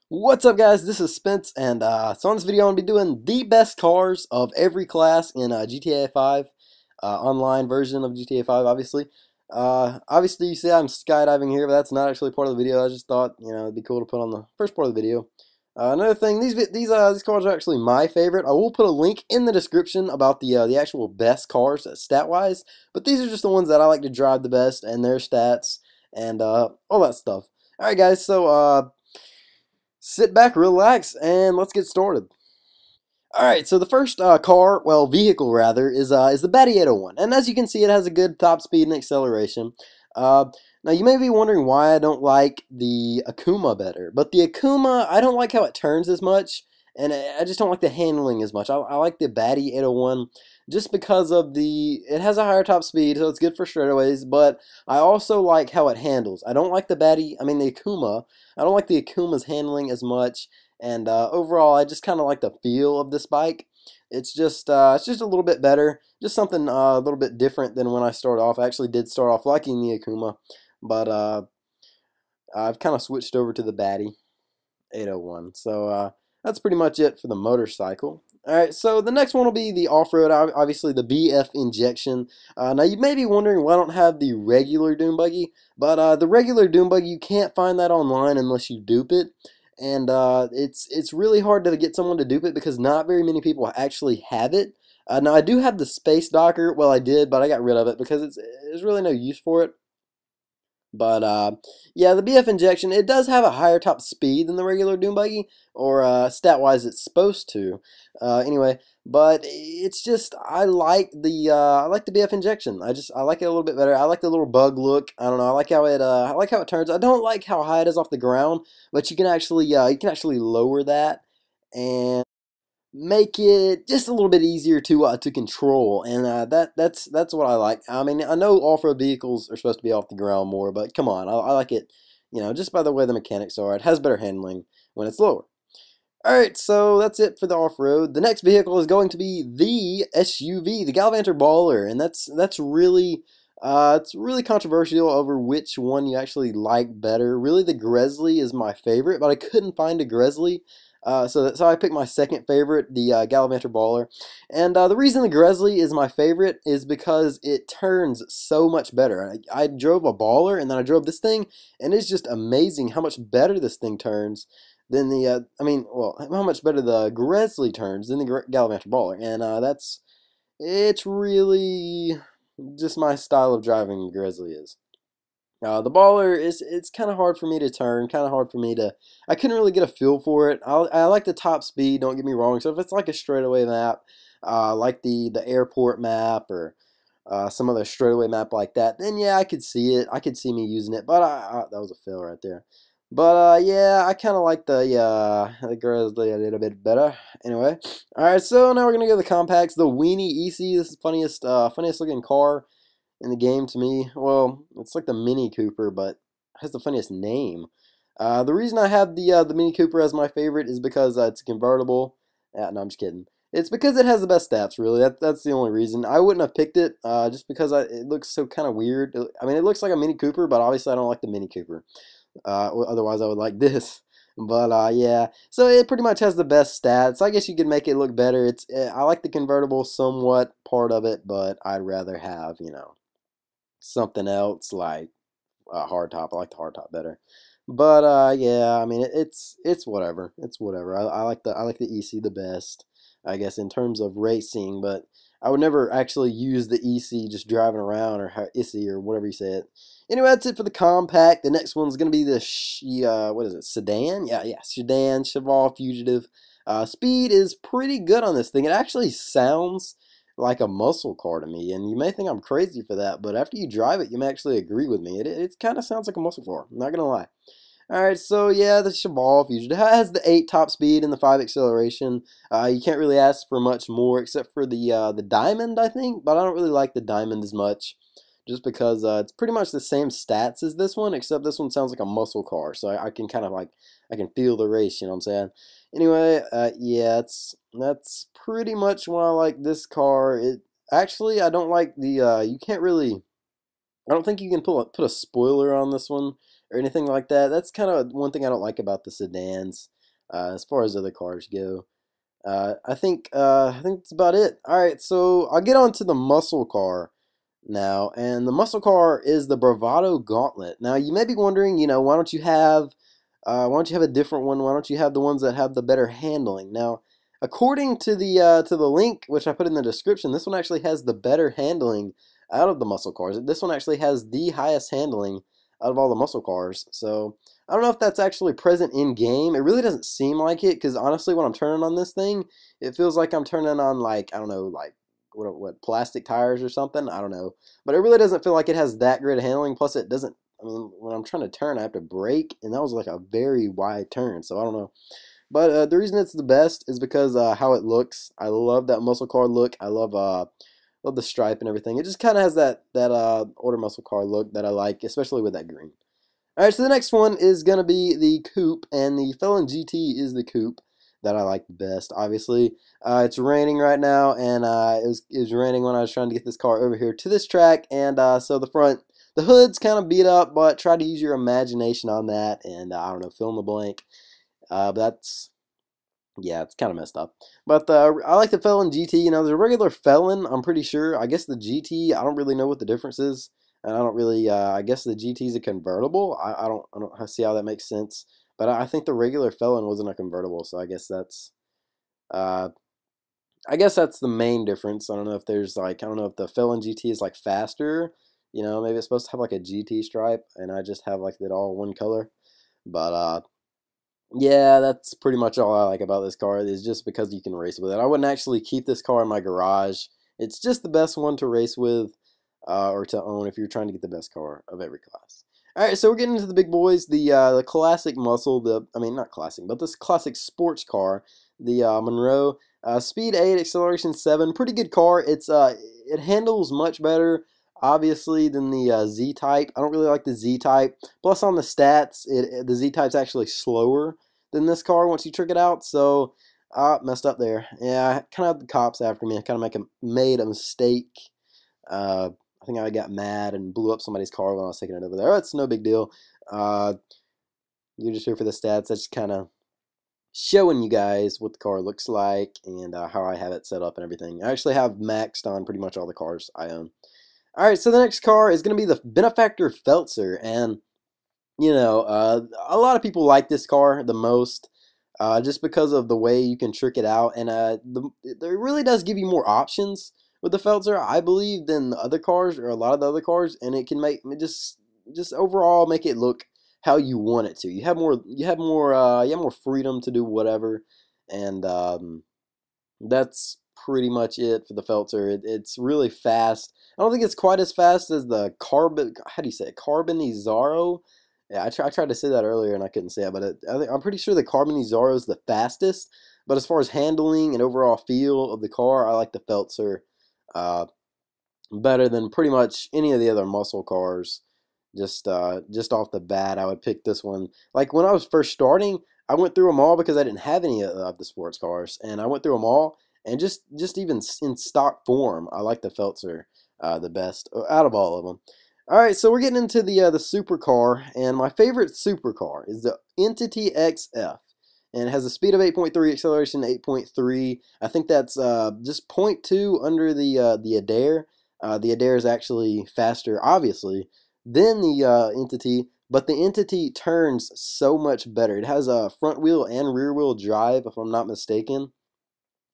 What's up, guys? This is Spence, and so on this video I'm going to be doing the best cars of every class in GTA 5, online version of GTA 5, obviously. Obviously, you see I'm skydiving here, but that's not actually part of the video. I just thought, it'd be cool to put on the first part of the video. Another thing, these cars are actually my favorite. I will put a link in the description about the actual best cars, stat-wise, but these are just the ones that I like to drive the best, and their stats, and all that stuff. Alright, guys, so sit back, relax, and let's get started. Alright, so the first vehicle rather, is the Baddie 801. And as you can see, it has a good top speed and acceleration. Now, you may be wondering why I don't like the Akuma better. But the Akuma, I don't like how it turns as much, and I just don't like the handling as much. I like the Baddie 801 just because of it has a higher top speed, so it's good for straightaways, but I also like how it handles. I don't like the Akuma. I don't like the Akuma's handling as much. And overall, I just kind of like the feel of this bike. It's just a little bit better, just something a little bit different than when I started off. I actually did start off liking the Akuma, but I've kind of switched over to the Baddie 801. So that's pretty much it for the motorcycle. Alright, so the next one will be the off-road, obviously the BF injection. Now you may be wondering why I don't have the regular dune buggy, but the regular dune buggy, you can't find that online unless you dupe it. And it's really hard to get someone to dupe it because not very many people actually have it. Now I do have the space docker. Well, I did, but I got rid of it because there's really no use for it. But yeah, the BF injection, it does have a higher top speed than the regular dune buggy, or stat-wise it's supposed to. Anyway, but it's just I like the BF injection. I like it a little bit better. I like the little bug look. I don't know. I like how it turns. I don't like how high it is off the ground, but you can actually lower that and make it just a little bit easier to control, and that's what I like. I mean, I know off-road vehicles are supposed to be off the ground more, but come on, I like it, just by the way the mechanics are. It has better handling when it's lower. Alright, so that's it for the off-road. The next vehicle is going to be the SUV, the Gallivanter Baller, and that's really it's really controversial over which one you actually like better. Really, the Grizzly is my favorite, but I couldn't find a Grizzly. So I picked my second favorite, the Gallivanter Baller. And the reason the Grizzly is my favorite is because it turns so much better. I drove a Baller, and then I drove this thing, and it's just amazing how much better this thing turns than how much better the Grizzly turns than the Gallivanter Baller. And it's really just my style of driving Grizzly is. The Baller it's kind of hard for me to turn, kind of hard for me to. I couldn't really get a feel for it. I like the top speed. Don't get me wrong. So if it's like a straightaway map, like the airport map or some other straightaway map like that, then yeah, I could see it. I could see me using it. But that was a fail right there. But yeah, I kind of like the Grizzly a little bit better. Anyway, all right. So now we're gonna go to the compacts. The Weenie EC. This is the funniest looking car in the game to me. Well, it's like the Mini Cooper, but it has the funniest name. The reason I have the Mini Cooper as my favorite is because it's convertible. No, I'm just kidding. It's because it has the best stats, really. That's the only reason. I wouldn't have picked it just because it looks so kind of weird. I mean, it looks like a Mini Cooper, but obviously I don't like the Mini Cooper. Otherwise, I would like this. But yeah, so it pretty much has the best stats. I guess you could make it look better. I like the convertible somewhat part of it, but I'd rather have, something else like a hardtop. I like the hardtop better. But yeah, I mean it's whatever. It's whatever. I like the EC the best, I guess, in terms of racing, but I would never actually use the EC just driving around, or ICY or whatever you say it. Anyway, that's it for the compact. The next one's gonna be the what is it? Sedan? Yeah, Sedan Cheval Fugitive. Speed is pretty good on this thing. It actually sounds like a muscle car to me, and you may think I'm crazy for that, but after you drive it, you may actually agree with me. It kind of sounds like a muscle car. I'm not gonna lie. Alright, so yeah, the Cheval Fugitive has the 8 top speed and the 5 acceleration. You can't really ask for much more except for the Diamond, I think, but I don't really like the Diamond as much, just because it's pretty much the same stats as this one, except this one sounds like a muscle car, so I can kind of I can feel the race, you know what I'm saying? Anyway, yeah, that's pretty much why I like this car. Actually, I don't like you can't really, I don't think you can put a spoiler on this one or anything like that. That's kind of one thing I don't like about the sedans. as far as other cars go. I think that's about it. All right, so I'll get on to the muscle car now, and the muscle car is the Bravado Gauntlet. Now, you may be wondering, why don't you have a different one? Why don't you have the ones that have the better handling? Now, according to the link which I put in the description, this one actually has the better handling out of the muscle cars. This one actually has the highest handling out of all the muscle cars. So I don't know if that's actually present in game. It really doesn't seem like it, because honestly, when I'm turning on this thing, it feels like I'm turning on, like, I don't know, like what plastic tires or something. I don't know, but it really doesn't feel like it has that great of handling. Plus, it doesn't. I mean, when I'm trying to turn, I have to brake, and that was like a very wide turn. So I don't know. But the reason it's the best is because how it looks. I love that muscle car look. I love the stripe and everything. It just kind of has that older muscle car look that I like, especially with that green. All right, so the next one is gonna be the Coupe, and the Felon GT is the Coupe that I like the best. Obviously, it's raining right now, and it was raining when I was trying to get this car over here to this track, and so the hood's kind of beat up, but try to use your imagination on that, and I don't know, fill in the blank. But yeah, it's kind of messed up. But I like the Felon GT. You know, there's a regular Felon, I'm pretty sure. I guess the GT, I don't really know what the difference is. And I don't really, I guess the GT is a convertible. I don't see how that makes sense. But I think the regular Felon wasn't a convertible, so I guess that's the main difference. I don't know if there's like, I don't know if the Felon GT is like faster. You know, maybe it's supposed to have like a GT stripe, and I just have like it all one color. But yeah, that's pretty much all I like about this car, is just because you can race with it. I wouldn't actually keep this car in my garage. It's just the best one to race with. Or to own if you're trying to get the best car of every class. Alright, so we're getting into the big boys, the classic muscle, I mean, not classic, but this classic sports car, the Monroe. Speed 8, acceleration 7, pretty good car. It handles much better, obviously, than the Z-Type. I don't really like the Z-Type. Plus, on the stats, the Z-Type's actually slower than this car once you trick it out, so messed up there. Yeah, I kind of had the cops after me. I kind of made a mistake. I think I got mad and blew up somebody's car when I was taking it over there. It's no big deal. You're just here for the stats. That's just kind of showing you guys what the car looks like and how I have it set up and everything. I actually have maxed on pretty much all the cars I own. Alright, so the next car is going to be the Benefactor Feltzer. And, you know, a lot of people like this car the most. Just because of the way you can trick it out. And it really does give you more options with the Feltzer, I believe, than the other cars, or a lot of the other cars, and it can make just overall make it look how you want it to. You have more freedom to do whatever, and that's pretty much it for the Feltzer. It's really fast. I don't think it's quite as fast as the Carbonizaro. Yeah, I tried to say that earlier and I couldn't say it, but I'm pretty sure the Carbonizaro is the fastest. But as far as handling and overall feel of the car, I like the Feltzer better than pretty much any of the other muscle cars. Just off the bat, I would pick this one. Like when I was first starting, I went through them all because I didn't have any of the sports cars, and I went through them all. And just even in stock form, I like the Feltzer the best out of all of them. All right, so we're getting into the supercar, and my favorite supercar is the Entity XF, and it has a speed of 8.3, acceleration 8.3. I think that's just 0.2 under the Adair. The Adair is actually faster, obviously, than the Entity, but the Entity turns so much better. It has a front wheel and rear wheel drive, if I'm not mistaken.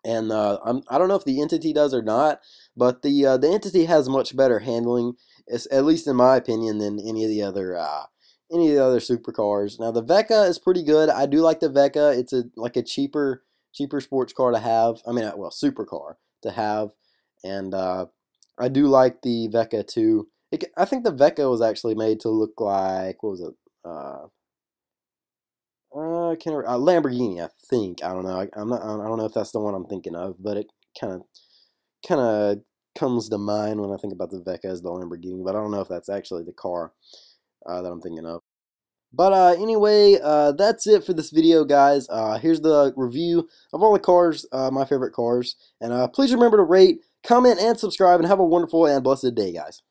And I don't know if the Entity does or not, but the Entity has much better handling, at least in my opinion, than any of the other supercars. Now the Vecca is pretty good. I do like the Vecca. It's like a cheaper sports car to have. I mean, well, supercar to have, and I do like the Vecca too. I think the Vecca was actually made to look like, what was it? Lamborghini, I think. I don't know. I don't know if that's the one I'm thinking of, but it kind of comes to mind when I think about the Vecca as the Lamborghini. But I don't know if that's actually the car that I'm thinking of. But anyway, that's it for this video, guys. Here's the review of all the cars, my favorite cars. And please remember to rate, comment, and subscribe, and have a wonderful and blessed day, guys.